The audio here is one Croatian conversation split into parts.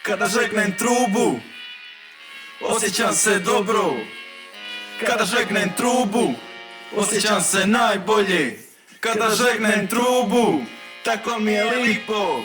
Kada žegnem trubu, osjećam se dobro. Kada žegnem trubu, osjećam se najbolje. Kada žegnem trubu, tako mi je lipo.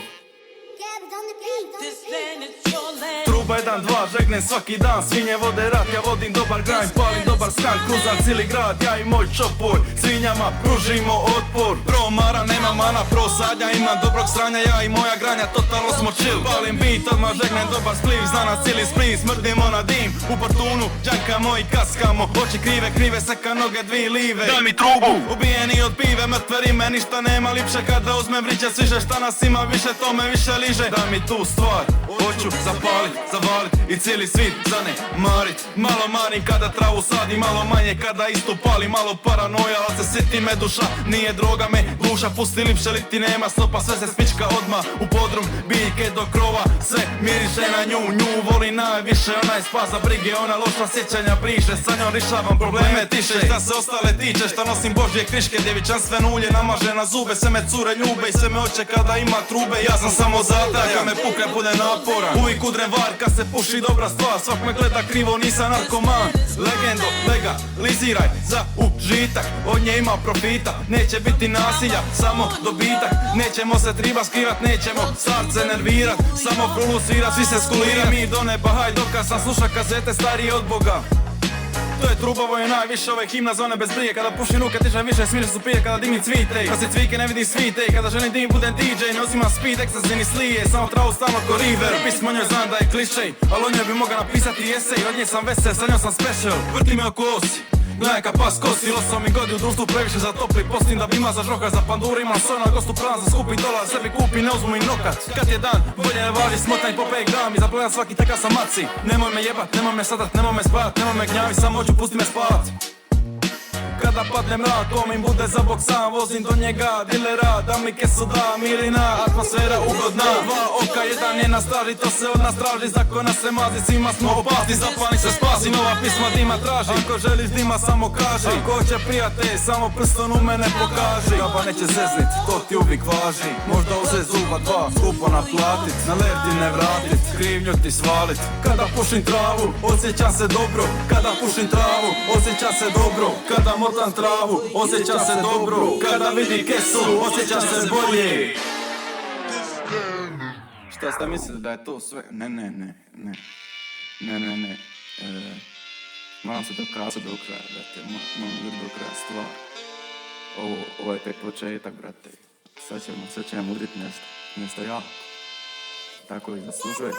Truba 1, 2, žegnem svaki dan. Svinje vode rat, ja vodim dobar grind. Palim dobar skan, kruzam cijeli grad. Ja i moj čopor, svinjama pružimo otpor. Pro mara, nema mana, pro sadnja. Imam dobrog stranja, ja i moja granja. Totalno smo chill, palim beat, odmah žegnem dobar spliv. Zna nas cijeli split, smrdimo na dim. U portunu, džankamo i kaskamo. Oči krive, krive, seka noge, dvi live. Da mi trubu, ubijeni od pive. Mrtve rime, ništa nema lipše. Kada uzmem vriće sviže, šta nas ima više, to me više liže. Da mi tu stvar, hoću zapalit, zavalit i cijeli svit zanemarit. Malo marim kada travu sadim, malo manje kada istu pali. Malo paranoja, ali se sjeti me duša, nije droga me duša. Pusti lipše, li ti nema stopa, sve se spička odmah u podrum. Biljke do krova, sve miriše na nju. Nju voli najviše, ona je spas za brige. Ona loša sjećanja briše, sa njom rišavam probleme tiše. Šta se ostale tiče, šta nosim božje kriške. Djevičanstveno ulje namaže na zube, sve me cure ljube i sve me oče kada ima trube. Ja sam samo zatak, kad me pukne bude naporan. Uvijek udrem var, kad se puši dobra stvar. Svak me gleda krivo, nisam narkoman. Legendo, legaliziraj za užitak. Od nje ima profita, neće biti nasilja, samo dobitak. Nećemo se triba skrivat, nećemo starce nervirat. Samo prolusirat, svi se skulira. Mi do neba, haj dokaz sam sluša kazete starije od Boga. To je truba, ovo je najviše, ovo je himna zone bez brige. Kada pušim ruke tiče više, smire su pije kada dimim cvite. Kad se cvike ne vidim svite, kada želim dim budem DJ. Ne uzimam speed, ekstazi ni slije, samo travu stalno ko river. Pismo njoj znam da je klišej, ali o njoj bi mogao napisati esej. Od nje sam vesel, sa njom sam special, vrti me oko osi. Gledaj ka pas kosi, 8 godi u društvu previše za topli. Postim da bi ima za žroka, za panduru imam soj na gostu plan. Za skupi dolar, sebi kupi, ne uzmu mi nokat. Kad je dan, bolje ne važi, smotanj po 5 gram. I zaplenam svaki teka sam maci. Nemoj me jebat, nemoj me sadat, nemoj me spajat. Nemoj me gnjavi, samo hoću, pusti me spavat. Kada padne mrak, ko mi bude za bok sam. Vozim do njega, dilera, da mi kesu da mirina. Atmosfera ugodna, 2 oka, 1 je na straži. To se od nas traži, zakona se mazi. Svima smo opasni, zapali se spasi. Nova pisma dima traži, ako želiš dima samo kaži. Ako hoće prijatelj, samo prstom u mene pokaži. Gaba neće zeznit, to ti uvijek važi. Možda uze zuba 2, skupo naplatit. Na lerdi ne vratit, krivnju ti svalit. Kada pušim travu, osjećam se dobro. Kada pušim travu, osjećam se dobro. Kada motam travu, osjećam se dobro. Kada vidi kesu, osjećam se bolje. Šta ste mislili da je to sve? Ne. Moram se dokazati do kraja, brate. Moram biti do kraja stvar. Ovo je tek početak, brate. Sad ćemo udriti nešto jako. Tako i zaslužuje.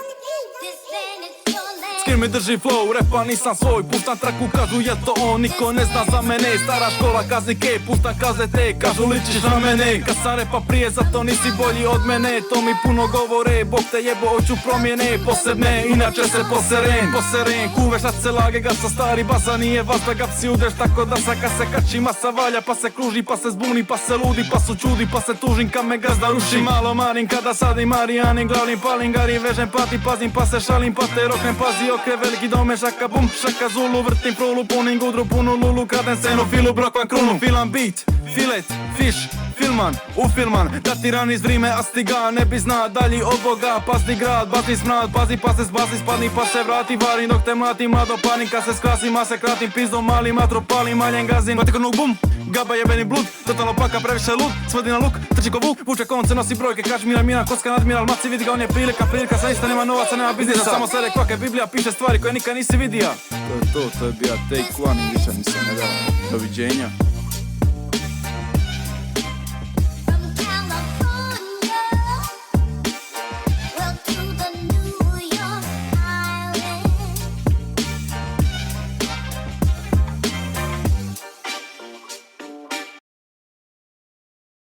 Skir mi drži flow, repa nisam svoj. Pustam traku, kažu je to on, niko ne zna za mene. Stara škola kaznike, pustam kazete, kažu ličiš na mene. Kad sam repa prije, zato nisi bolji od mene. To mi puno govore, Bog te jebo, hoću promjene posebne, inače se poseren, kuveš na celage ga sa stari basa. Nije vas da ga psi udreš, tako da sa kad se kači masa valja. Pa se kruži, pa se zbuni, pa se ludi, pa su čudi, pa se tužim kad me gazda ruši. Malo marim kada sadim marijanin, glavnim palim gari, vežem pati, pazim, pa se šalim, pa te roknem, pazi okre, veliki dome, šaka bum, šaka zulu, vrtim prulu, punim gudru, punu lulu, kradem senu, filu, brokvan krunu, filam beat, filet, fish, filman, ufilman, da tiran iz vrime, a stiga, ne bi zna dalji od Boga, pasni grad, bazni smrad, pazi pa se zbazi, spadni pa se vrati, varim dok te mlatim, a do panika se skrasim, a se kratim, pizdom mali, matro palim, maljen gazin, patekornog bum, gaba jebeni blud, totalno paka, previše lud, svodi na luk, trči ko vuk, vuče konce, nosi brojke, kašmira, miran, kocka, nadmiral, maci, vidi ga, on je prilika, sa ista nema novaca, nema biznisa, samo sere kvake, Biblija piše stvari koje nikad nisi vidija. To je bio take one i više nisam ne dao. Doviđenja.